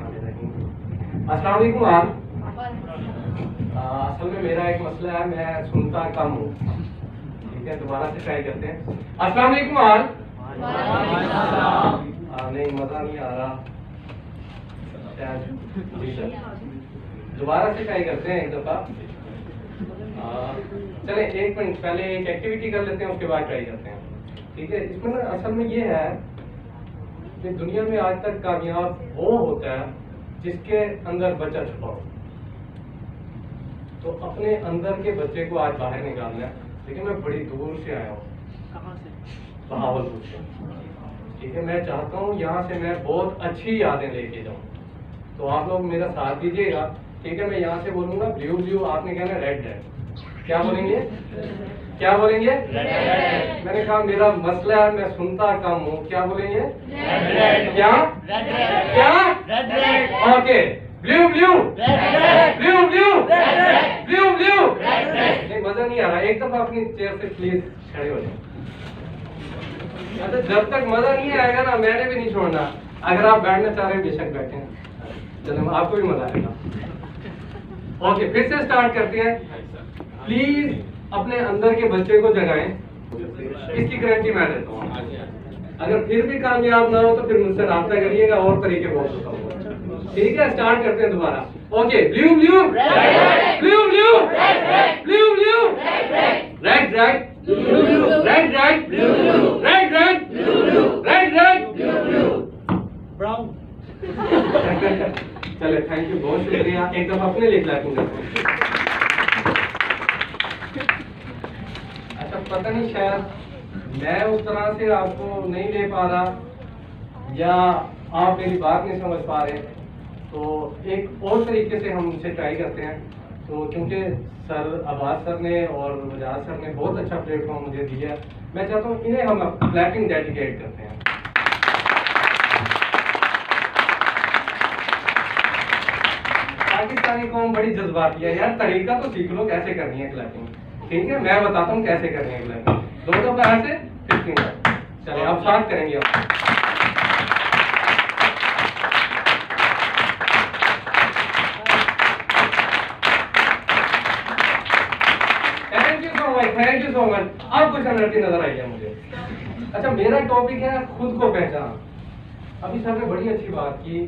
अस्सलाम वालेकुम आप। असल में मेरा एक मसला है, मैं सुनता कम हूँ। ठीक है, दोबारा से ट्राई करते हैं। अस्सलाम वालेकुम आप। नहीं, मजा नहीं आ रहा। दोबारा से ट्राई करते हैं एक दफा। चले एक मिनट पहले एक एक्टिविटी कर लेते हैं, उसके बाद ट्राई करते हैं। ठीक है, इसमें ना असल में ये है कि दुनिया में आज तक कामयाब वो होता है जिसके अंदर बच्चा छुपा हो। तो अपने अंदर के बच्चे को आज बाहर निकालना है, लेकिन मैं बड़ी दूर से आया हूँ, बहावलपुर से। ठीक है, मैं चाहता हूँ यहाँ से मैं बहुत अच्छी यादें लेके जाऊँ, तो आप लोग मेरा साथ दीजिएगा। ठीक है, मैं यहाँ से बोलूंगा ब्लू ब्लू, आपने कहना रेड रेड। क्या बोलेंगे? क्या बोलेंगे? मैंने कहा मेरा मसला है, मैं सुनता कम हूँ। क्या बोलेंगे? क्या क्या? Okay, blue blue blue blue blue blue. नहीं, मजा नहीं आ रहा। एक दफा अपनी चेयर से प्लीज खड़े हो जाए। अच्छा, जब तक मजा नहीं आएगा ना, मैंने भी नहीं छोड़ना। अगर आप बैठना चाह रहे हैं बेशक बैठे, चलो आपको भी मजा आएगा। ओके, फिर से स्टार्ट करते हैं। प्लीज अपने अंदर के बच्चे को जगाएं, इसकी गारंटी मैं देता हूँ। अगर फिर भी कामयाब ना हो तो फिर मुझसे राब्ता करिएगा, और तरीके बहुत बताऊंगा। ठीक है, स्टार्ट करते हैं दोबारा। Okay, blue blue blue blue blue blue red red red red red red red red brown. चले, थैंक यू, बहुत शुक्रिया। एक दफा अपने लिए क्लैपिंग करते हैं। अच्छा, पता नहीं शायद मैं उस तरह से आपको नहीं ले पा रहा या आप मेरी बात नहीं समझ पा रहे, तो एक और तरीके से हम इसे ट्राई करते हैं। तो क्योंकि सर अब्बास सर ने और वजाद सर ने बहुत अच्छा प्लेटफॉर्म मुझे दिया, मैं चाहता हूँ इन्हें हम क्लैपिंग डेडिकेट करते हैं। पाकिस्तानी कौम बड़ी जज्बाती है यार, तरीका तो सीख लो कैसे करनी है क्लैपिंग। ठीक है, मैं बताता हूँ कैसे करनी है क्लैपिंग। दोनों का ऐसे 15। चलिए, आप साथ करेंगे। Thank you so much. अब कुछ एनर्जी नजर आई है मुझे। अच्छा, मेरा टॉपिक है खुद को पहचान। अभी सर ने बड़ी अच्छी बात की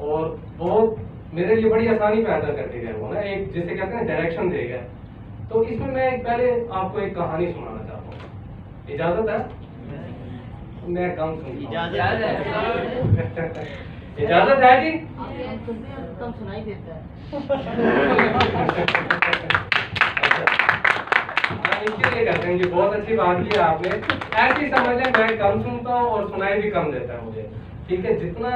और बहुत मेरे लिए बड़ी आसानी पैदा करके गए वो ना, एक जिसे कहते हैं डायरेक्शन दे गया। तो इसमें मैं पहले आपको एक कहानी सुनाना चाहता हूँ। इजाजत है? मैं कम सुनता हूँ। इजाजत है जी? कम सुनाई देता है। इसलिए करते हैं जी, बहुत अच्छी बात की आपने। ऐसी समझ लें मैं कम सुनता हूँ और सुनाई भी कम देता है मुझे। ठीक है, जितना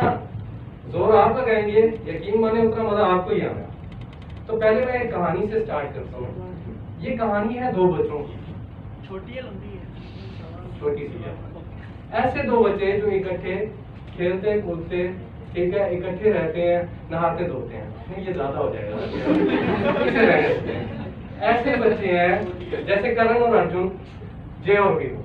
जोर आप लगाएंगे यकीन माने उतना मजा आपको ही आना। तो पहले मैं एक कहानी से स्टार्ट करता हूँ। ये कहानी है दो बच्चों की। छोटी है लंबी है? छोटी सी है। ऐसे दो बच्चे जो इकट्ठे खेलते कूदते, ठीक है, इकट्ठे रहते हैं, नहाते धोते हैं। नहीं, ये ज्यादा हो जाएगा। इसे रहने देते हैं। ऐसे बच्चे हैं जैसे करण और अर्जुन, जय और वीरू।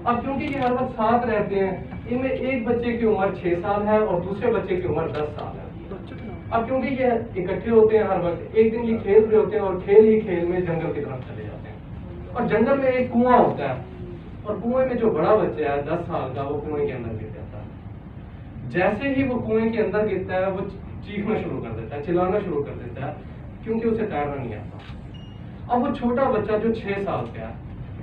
अब क्योंकि ये हर वक्त साथ रहते हैं, इनमें एक बच्चे की उम्र 6 साल है और दूसरे बच्चे की उम्र 10 साल है। अब क्योंकि ये इकट्ठे होते हैं हर वक्त, एक दिन ये खेल रहे होते हैं और खेल ही खेल में जंगल की तरफ चले जाते हैं। और जंगल में एक कुआं होता है और कुएं में जो बड़ा बच्चा है 10 साल का, वो कुएं के अंदर गिर जाता है। जैसे ही वो कुएं के अंदर गिरता है, वो चीखना शुरू कर देता है, चिल्लाना शुरू कर देता है, क्योंकि उसे तैरना नहीं आता। अब वो छोटा बच्चा जो 6 साल का है,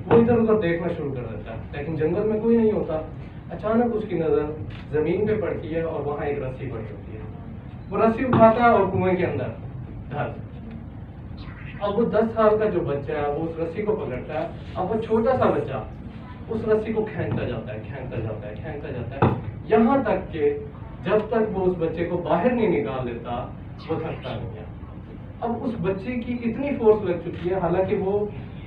वो इधर उधर देखना शुरू कर देता है, लेकिन जंगल में कोई नहीं होता। अचानक उसकी नजर जमीन पे पड़ती है और वहां एक रस्सी पड़ी होती है। वो रस्सी उठाता है और कुएं के अंदर धर। अब वो 10 साल का जो बच्चा है वो उस रस्सी को पकड़ता है। अब वो छोटा सा बच्चा उस रस्सी को खींचता जाता है, खींचता जाता है, खींचता जाता है, यहाँ तक कि जब तक वो उस बच्चे को बाहर नहीं निकाल देता, वो थकता नहीं है। अब उस बच्चे की इतनी फोर्स लग चुकी है, हालांकि वो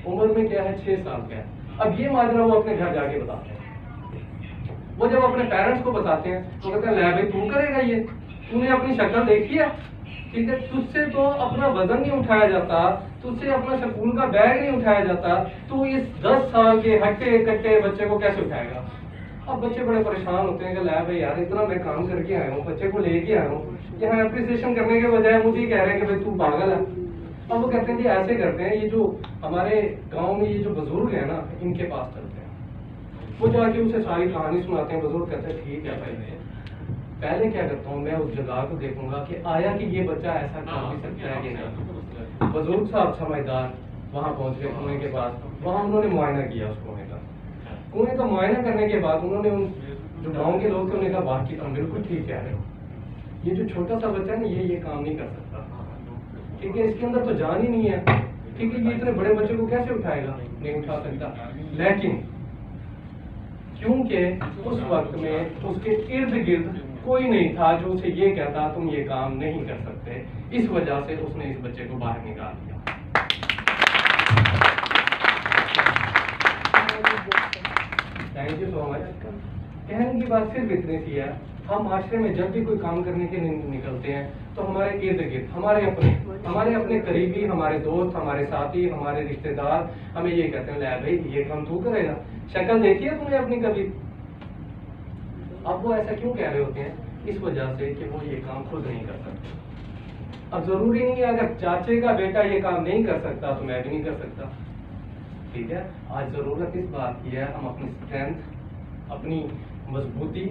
उम्र में क्या है 6 साल का है। अब ये माजरा वो अपने घर जाके बताते हैं। वो जब अपने पेरेंट्स को बताते हैं तो कहते हैं, ले भाई तू करेगा ये, तूने अपनी शक्ल देखी है? ठीक है, तुझसे तो अपना वजन नहीं उठाया जाता, तुझसे अपना स्कूल का बैग नहीं उठाया जाता, तू इस 10 साल के हट्टे कट्टे बच्चे को कैसे उठाएगा? अब बच्चे बड़े परेशान होते हैं कि ला भाई यार इतना मैं काम करके आया हूँ, बच्चे को लेके आया हूँ, यहाँ अप्रिसिएशन करने के बजाय मुझे ही कह रहे हैं कि भाई तू पागल है। अब वो कहते हैं जी ऐसे करते हैं, ये जो हमारे गांव में ये जो बुजुर्ग है ना, इनके पास चलते हैं। वो जाके उसे सारी कहानी सुनाते हैं। बुजुर्ग कहते हैं ठीक है भाई, पहले क्या करता हूँ मैं उस जगह को देखूंगा कि आया कि ये बच्चा ऐसा कर भी सकता है कि नहीं। बुजुर्ग साहब समझदार वहां पहुंच गए कुएं के पास। वहां उन्होंने मुआयना किया उस कुएं का। कुएं का मुआयना करने के बाद उन्होंने उन जो गांव के लोग थे उन्होंने कहा बाकी तुम बिल्कुल ठीक कह रहे हो, ये जो छोटा सा बच्चा है ना ये काम नहीं कर सकता, ठीक है, इसके अंदर तो जान ही नहीं है, ठीक है, ये इतने बड़े बच्चे को कैसे उठाएगा, नहीं उठा सकता। लेकिन क्योंकि उस वक्त में उसके इर्द गिर्द कोई नहीं था जो उसे ये कहता तुम ये काम नहीं कर सकते, इस वजह से उसने इस बच्चे को बाहर निकाल दिया। Thank you so much. कहने की बात सिर्फ इतनी सी है, हम माशरे में जब भी कोई काम करने के लिए निकलते हैं तो हमारे इर्द गिर्द हमारे अपने करीबी, हमारे दोस्त, हमारे साथी, हमारे रिश्तेदार हमें ये कहते हैं ले भाई ये काम तू करेगा, शक्ल देखी है तुमने अपनी कभी। अब वो ऐसा क्यों कह रहे होते हैं? इस वजह से कि वो ये काम खुद नहीं कर सकते। अब जरूरी नहीं है अगर चाचे का बेटा ये काम नहीं कर सकता तो मैं भी नहीं कर सकता, ठीक है। आज जरूरत इस बात की है हम अपनी स्ट्रेंथ, अपनी मजबूती,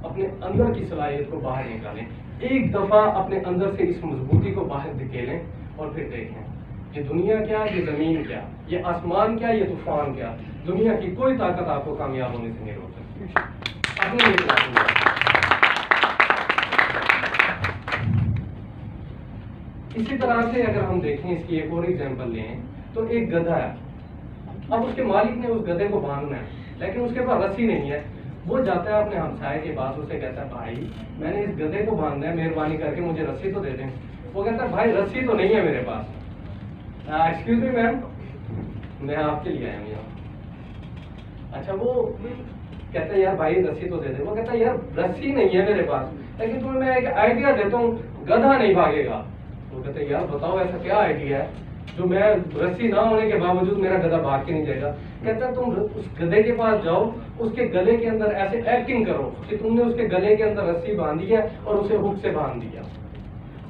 अपने अंदर की सलाहियत को बाहर निकालें। एक दफा अपने अंदर से इस मजबूती को बाहर निकालें और फिर देखें ये दुनिया क्या, ये जमीन क्या, ये आसमान क्या, ये तूफान क्या, दुनिया की कोई ताकत आपको कामयाब होने से नहीं रोक सकती। अपने इसी तरह से अगर हम देखें, इसकी एक और एग्जांपल लें तो एक गधा है। अब उसके मालिक ने उस गधे को बांधना है लेकिन उसके पास रस्सी नहीं है। वो जाता है अपने हमसाये के पास, उसे कहता है भाई मैंने इस गधे को बांधना है, मेहरबानी करके मुझे रस्सी तो दे दें। वो कहता है भाई रस्सी तो नहीं है मेरे पास। एक्सक्यूज मी मैम, मैं आपके लिए आया हूँ यहाँ। अच्छा, वो कहता है यार भाई रस्सी तो दे दे। वो कहता है यार रस्सी नहीं है मेरे पास, लेकिन तुम्हें मैं एक आइडिया देता हूँ, गधा नहीं भागेगा। वो कहते हैं यार बताओ ऐसा क्या आइडिया है जो मैं रस्सी ना होने के बावजूद मेरा गधा भाग के नहीं जाएगा। कहता है तुम उस गधे के पास जाओ, उसके गले के अंदर ऐसे एक्टिंग करो कि तुमने उसके गले के अंदर रस्सी बांधी है और उसे हुक से बांध दिया।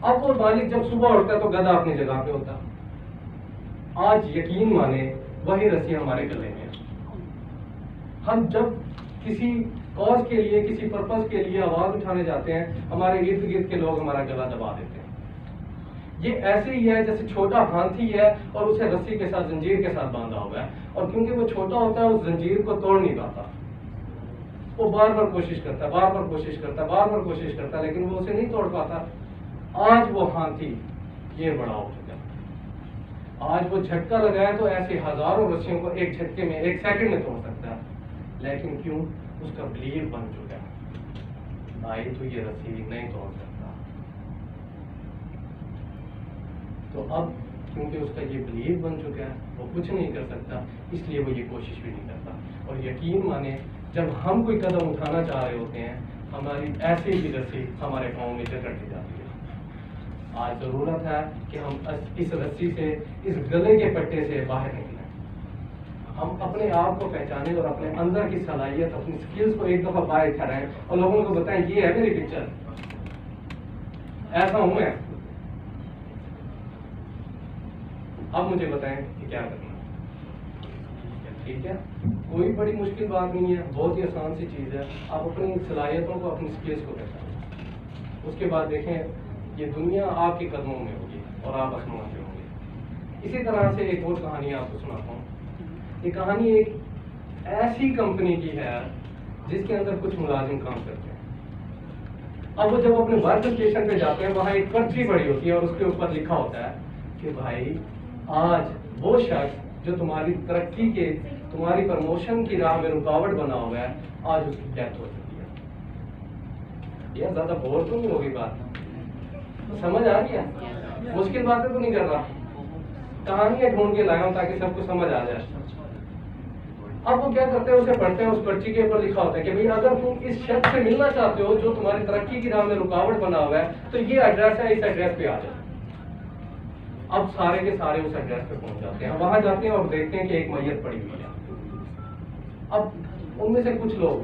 अब वो मालिक जब सुबह उठता है तो गधा अपनी जगह पे होता। आज यकीन माने वही रस्सी हमारे गले में है। हम जब किसी कॉज के लिए, किसी पर्पज के लिए आवाज उठाने जाते हैं, हमारे इर्द गिर्द के लोग हमारा गला दबा देते हैं। ये ऐसे ही है जैसे छोटा हाथी है और उसे रस्सी के साथ, जंजीर के साथ बांधा हुआ है, और क्योंकि वो छोटा होता है उस जंजीर को तोड़ नहीं पाता। वो बार बार कोशिश करता है, बार बार कोशिश करता है, बार बार कोशिश करता है, लेकिन वो उसे नहीं तोड़ पाता। आज वो हाथी ये बड़ा हो चुका है। आज वो झटका लगाया तो ऐसे हजारों रस्सियों को एक झटके में, एक सेकंड में तोड़ सकता है, लेकिन क्यों? उसका बिलीव बन चुका है भाई तो ये रस्सी नहीं तोड़ सकता। तो अब क्योंकि उसका ये बिलीव बन चुका है, वो कुछ नहीं कर सकता, इसलिए वो ये कोशिश भी नहीं करता। और यकीन माने जब हम कोई कदम उठाना चाह रहे होते हैं, हमारी ऐसे ही रस्सी हमारे पाँव में जकड़ती जाती है। आज जरूरत है कि हम इस रस्सी से, इस गले के पट्टे से बाहर निकलें। हम अपने आप को पहचानें और अपने अंदर की सलाहियत, अपनी स्किल्स को एक दफा बाहर ठहराएं और लोगों को बताएं ये है मेरी पिक्चर, ऐसा हूं मैं। अब मुझे बताएं कि क्या करना है। ठीक है, कोई बड़ी मुश्किल बात नहीं है, बहुत ही आसान सी चीज है। आप अपनी सलाहियतों को, अपनी स्किल्स को पहचानें, उसके बाद देखें ये दुनिया आपके कदमों में होगी और आप आसमान पे होंगे। इसी तरह से एक और कहानी आपको सुनाता हूँ। ये कहानी एक ऐसी कंपनी की है जिसके अंदर कुछ मुलाजिम काम करते हैं। अब वो जब अपने वर्क स्टेशन पे जाते हैं, वहां एक पर्ची पड़ी होती है और उसके ऊपर लिखा होता है कि भाई आज वो शख्स जो तुम्हारी तरक्की के, तुम्हारी प्रमोशन की राह में रुकावट बना हुआ है, आज उसकी डेथ हो चुकी है। यह ज्यादा बोर तो नहीं होगी बात? समझ आ गया? मुश्किल बातें तो नहीं कर रहा, कहानियां ढूंढ के लाया हूं ताकि सबको समझ आ जाए। अब वो क्या करते हैं, उसे पढ़ते हैं, उस पर्ची के ऊपर लिखा होता है कि भाई अगर तुम इस शख्स से मिलना चाहते हो जो तुम्हारी तरक्की की राह में रुकावट बना हुआ है, तो ये एड्रेस है, इस एड्रेस पे आ जाओ। अब सारे के सारे उस एड्रेस पे पहुंच जाते हैं, वहां जाते हैं और देखते हैं कि एक मैयत पड़ी हुई है। अब उनमें से कुछ लोग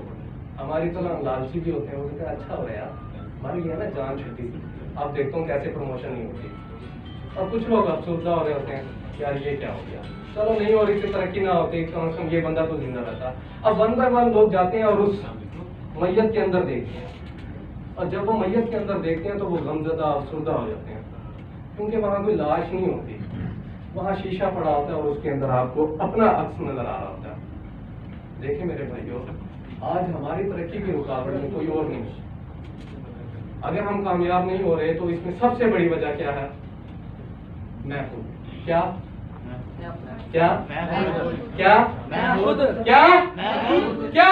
हमारी तरह लालची भी होते हैं, वो कहते हैं अच्छा हो रहा है यार, हमारी है ना जान छुट्टी, अब देखता हूँ कैसे प्रमोशन नहीं होती। और कुछ लोग अफसुर्दा हो रहे होते हैं, यार ये क्या हो गया, चलो नहीं हो रही थी, तरक्की ना होती, कम से कम ये बंदा तो जिंदा रहता। अब 1 बाय 1 लोग जाते हैं और उस मैयत के अंदर देखते हैं, और जब वो मैयत के अंदर देखते हैं तो वो गमजदा अफसुर्दा हो जाते हैं, क्योंकि वहाँ कोई लाश नहीं होती, वहाँ शीशा पड़ा होता है और उसके अंदर आपको अपना अक्स नजर आ रहा होता है। देखिए मेरे भाइयों, आज हमारी तरक्की की रुकावट में कोई और नहीं। अगर हम कामयाब नहीं हो रहे तो इसमें सबसे बड़ी वजह क्या है? मैं खुद। क्या क्या क्या क्या क्या?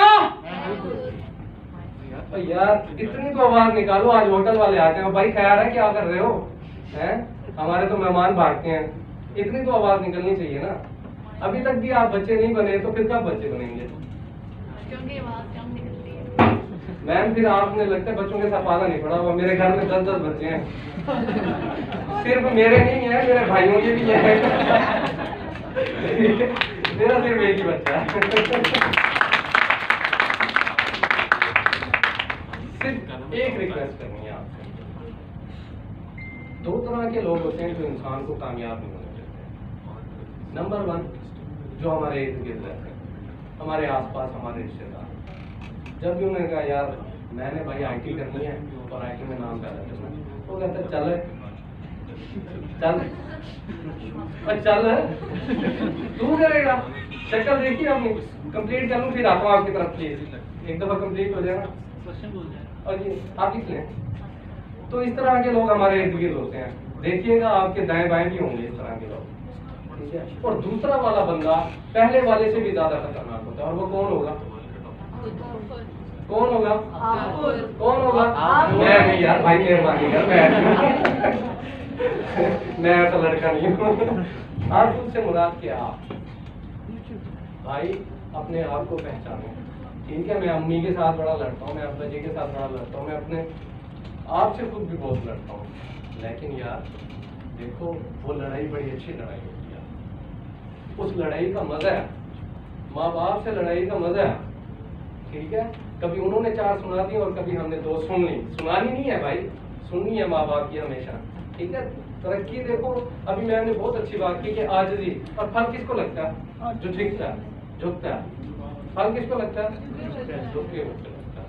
यार इतनी तो आवाज निकालो, आज होटल वाले आते हैं, भाई ख्याल है क्या कर रहे हो, हैं? हमारे तो मेहमान भागते हैं, इतनी तो आवाज निकलनी चाहिए ना। अभी तक भी आप बच्चे नहीं बने तो फिर कब बच्चे बनेंगे? क्योंकि आवाज कम निकलती है। मैम फिर आपने लगता है बच्चों के साथ पाला नहीं पड़ा हुआ। मेरे घर में 10-10 बच्चे हैं, सिर्फ मेरे नहीं है, मेरे भाइयों के भी है। मेरा सिर्फ एक ही बच्चा है। सिर्फ एक रिक्वेस्ट करनी है आपसे। 2 तरह के लोग होते हैं जो इंसान को कामयाब नहीं होने देते। नंबर 1, जो हमारे इर्द गिर्द रहते हैं, हमारे आसपास हमारे रिश्तेदार। जब भी उन्होंने कहा यार मैंने भाई IT करनी है और IT में नाम पैदा करना है, वो कहते चल चल चल तू करेगा, शक्ल देखी आपने, कंप्लीट कर लूँ फिर आता हूँ आपकी तरफ, प्लीज एक दफा कंप्लीट हो जाएगा और ये आप लिख लें। तो इस तरह के लोग हमारे इर्द गिर्द होते हैं, देखिएगा आपके दाएं बाएं भी होंगे इस तरह के लोग, ठीक है। और दूसरा वाला बंदा पहले वाले से भी ज्यादा खतरनाक होता है, और वो कौन होगा? कौन होगा? कौन होगा? मैं नहीं यार, भाई मेहरबानी कर, मैं ऐसा लड़का नहीं हूँ। आप खुद से मुराद क्या? आप भाई अपने आप को पहचानो, ठीक है। मैं अम्मी के साथ बड़ा लड़ता हूँ, मैं अब्बा जी के साथ बड़ा लड़ता हूँ, मैं अपने आप से खुद भी बहुत लड़ता हूँ, लेकिन यार देखो वो लड़ाई बड़ी अच्छी लड़ाई होती है, उस लड़ाई का मजा है, माँ बाप से लड़ाई का मजा है, ठीक है। कभी उन्होंने 4 सुना दी और कभी हमने 2 सुन ली, सुनानी नहीं है भाई, सुननी है माँ बाप की हमेशा, ठीक है। तरक्की देखो, अभी मैंने बहुत अच्छी बात की कि आजिज़ी, और फल किसको लगता है? जो झुकता है, झुकता है। फल किसको लगता है? झुके हुए लगता है।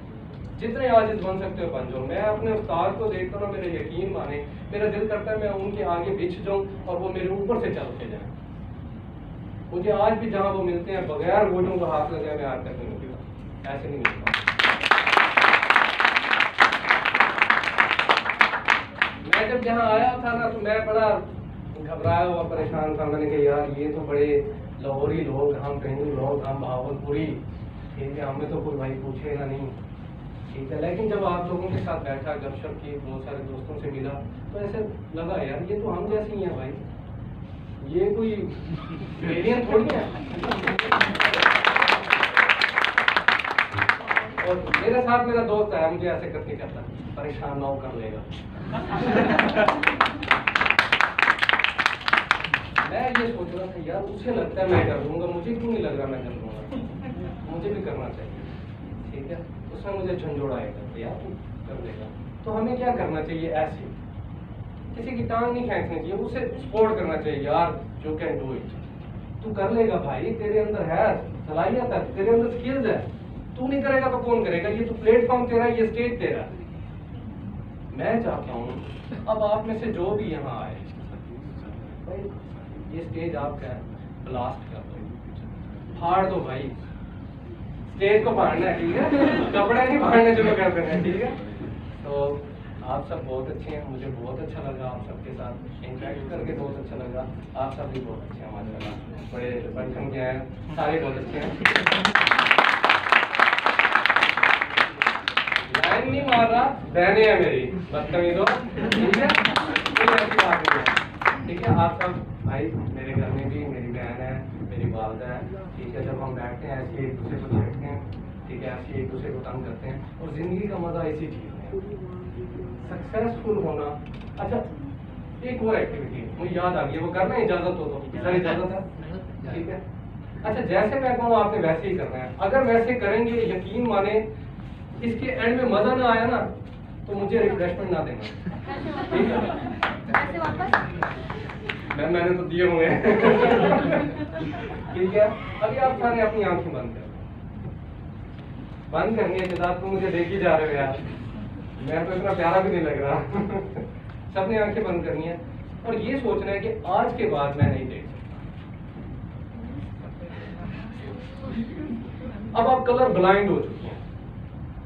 जितने आजिज़ बन सकते हो बन जाओ। मैं अपने उस्ताद को देखता हूँ, मेरे यकीन माने, मेरा दिल करता है मैं उनके आगे बिछ जाऊँ और वो मेरे ऊपर से चल के जाए। मुझे आज भी जहाँ वो मिलते हैं बगैर गोडों को हाथ लगाए मैं आज तक नहीं मिलता, ऐसे नहीं मिलता। मैं जब यहाँ आया था ना तो मैं बड़ा घबराया हुआ परेशान था। मैंने कहा यार ये तो बड़े लाहौरी लोग, हम कहीं लोग, हम भावलपुरी, ठीक है, हमें तो कोई भाई पूछेगा नहीं, ठीक है। लेकिन जब आप लोगों के साथ बैठा, गपशप की, बहुत सारे दोस्तों से मिला, तो ऐसे लगा यार ये तो हम जैसी ही हैं भाई, ये कोई एलियन थोड़ी है। और मेरे साथ मेरा दोस्त है, मुझे ऐसे करके करता, परेशान ना हो कर लेगा। मैं ये सोच रहा था यार उसे लगता है मैं कर लूंगा, मुझे क्यों नहीं लग रहा मैं कर लूंगा, मुझे भी करना चाहिए, ठीक है। उसने मुझे झंझोड़ाया करते यार तू कर लेगा। तो हमें क्या करना चाहिए? ऐसे किसी की टांग नहीं खींचनी चाहिए, उसे सपोर्ट करना चाहिए, यार यू कैन डू इट, तू कर लेगा भाई, तेरे अंदर है सलाहियत है, तेरे अंदर स्किल्स है, तू नहीं करेगा तो कौन करेगा? ये तो प्लेटफॉर्म तेरा, ये स्टेज तेरा। मैं चाहता हूँ अब आप में से जो भी यहाँ आए भाई, ये स्टेज आपका है, ब्लास्ट कर दो, फाड़ दो भाई, स्टेज को फाड़ना है, ठीक है, कपड़े नहीं फाड़ने शुरू कर देना, ठीक है। तो आप सब बहुत अच्छे हैं, मुझे बहुत अच्छा लगा आप सबके साथ इंटरेक्ट करके, बहुत अच्छा लगा। आप सब भी बहुत अच्छे हैं माशाल्लाह, बड़े बड़खन के हैं, सारे बहुत अच्छे हैं। लाइन नहीं मार रहा, बहनें हैं मेरी, बदतमीजों, ठीक है, कोई ऐसी बात नहीं है, ठीक है। आप सब भाई, मेरे घर में भी मेरी बहन है, मेरी वालदा है, ठीक है। जब हम बैठते हैं ऐसे एक दूसरे को देखते हैं, ठीक है, ऐसे एक दूसरे को तंग करते हैं, और जिंदगी का मजा इसी चीज में है, सक्सेसफुल होना। अच्छा एक और एक्टिविटी मुझे याद आ गई, वो करना इजाजत हो तो सर, इजाजत है, ठीक है। अच्छा जैसे मैं कहूँ आपने वैसे ही करना है, अगर वैसे करेंगे यकीन माने इसके एंड में मजा ना आया ना तो मुझे रिफ्रेशमेंट ना देना, ठीक है? पैसे वापस? मैंने तो दिए हुए हैं। ठीक है, अभी आप सारे अपनी आंखें बंद करें। बंद करनी है किताब, तो मुझे देख ही जा रहे हो यार, मैं तो इतना प्यारा भी नहीं लग रहा। सबने आंखें बंद करनी है और ये सोचना है कि आज के बाद मैं नहीं देख सकता। अब आप कलर ब्लाइंड हो चुके हैं,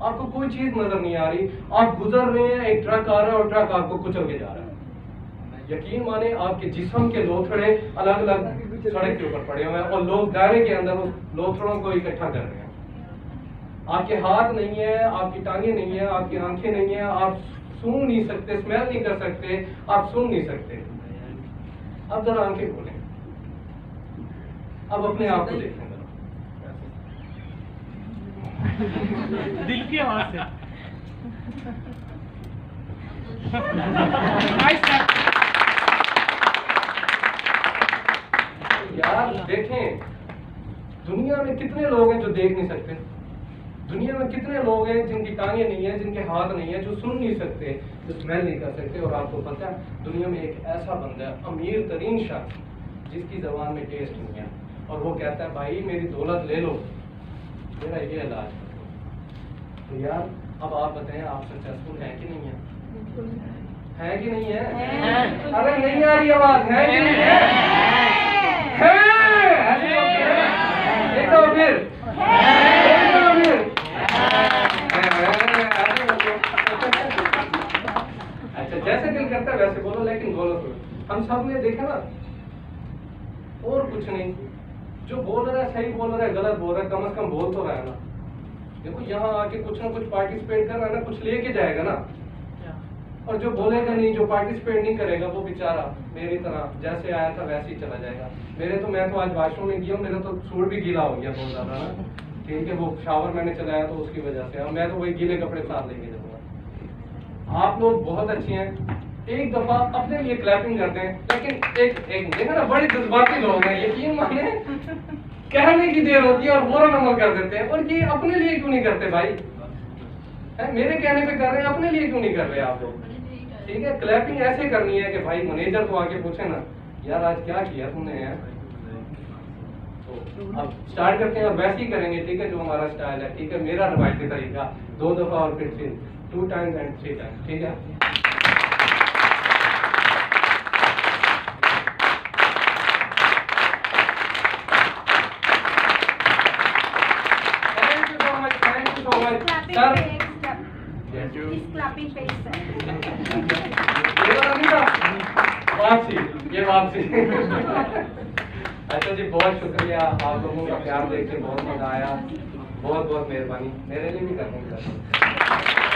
आपको कोई चीज नजर नहीं आ रही, आप गुजर रहे हैं, एक ट्रक आ रहा है और ट्रक आपको कुचल के जा रहा है। यकीन माने आपके जिस्म के लोथड़े अलग अलग सड़क के ऊपर पड़े हुए हैं और लोग दायरे के अंदर उस लोथड़ों को इकट्ठा कर रहे हैं। आपके हाथ नहीं है, आपकी टांगे नहीं है, आपकी आंखें नहीं है, आप सूंघ नहीं सकते, स्मेल नहीं कर सकते, आप सुन नहीं सकते। अब जरा आंखें खोलें, अब अपने आप को देखें दिल की आवाज से। यार देखें, दुनिया में कितने लोग हैं जो देख नहीं सकते, दुनिया में कितने लोग हैं जिनकी टांगे नहीं है, जिनके हाथ नहीं है, जो सुन नहीं सकते, जो स्मेल नहीं कर सकते। और आपको पता है दुनिया में एक ऐसा बंदा है, अमीर तरीन शख्स, जिसकी जबान में टेस्ट नहीं है और वो कहता है भाई मेरी दौलत ले लो, मेरा ये इलाज करो। तो यार अब आप बताएं, आप सक्सेसफुल हैं कि नहीं है कि नहीं है? अरे नहीं आ रही आवाज, है कि नहीं है? देखो फिर, अच्छा जैसे दिल करता है वैसे बोलो, लेकिन बोलो तो। हम सब ने देखा ना, और कुछ नहीं, जो बोल रहा है सही बोल रहा है, गलत बोल रहा है, कम से कम बोल तो रहा है ना। देखो यहाँ आके कुछ ना कुछ पार्टिसिपेट कर रहा है ना, कुछ लेके जाएगा ना। और जो बोलेगा नहीं, जो पार्टिसिपेट नहीं करेगा, वो बेचारा मेरी तरह जैसे आया था वैसे ही चला जाएगा। मैं तो आज वॉशरूम में गया हूँ, मेरा तो सूट भी गीला हो गया बहुत ज्यादा ना, ठीक है, वो शावर मैंने चलाया तो उसकी वजह से। अब मैं तो वही गीले कपड़े साथ लेके जाऊंगा। आप लोग बहुत अच्छे हैं, एक दफा अपने लिए क्लैपिंग करते हैं, लेकिन एक देखा ना, बड़े जज्बाती लोग हैं, यकीन माने कहने की देर होती है और फौरन अमल कर देते हैं। और ये अपने लिए क्यों नहीं करते भाई? मेरे कहने पे कर रहे हैं, अपने लिए क्यों नहीं कर रहे आप लोग? ठीक है, क्लैपिंग ऐसे करनी है कि भाई मैनेजर को आके पूछे ना, यार आज क्या किया तुमने यार। तो अब स्टार्ट करते हैं और वैसे ही करेंगे, ठीक है, जो हमारा स्टाइल है, ठीक है, मेरा रवायती तरीका, 2 दफा और फिर 2 टाइम्स एंड 3 टाइम्स, ठीक है। ये वापसी। अच्छा जी, बहुत शुक्रिया, आप लोगों का प्यार देख के बहुत मजा आया, बहुत बहुत मेहरबानी, मेरे लिए भी करना।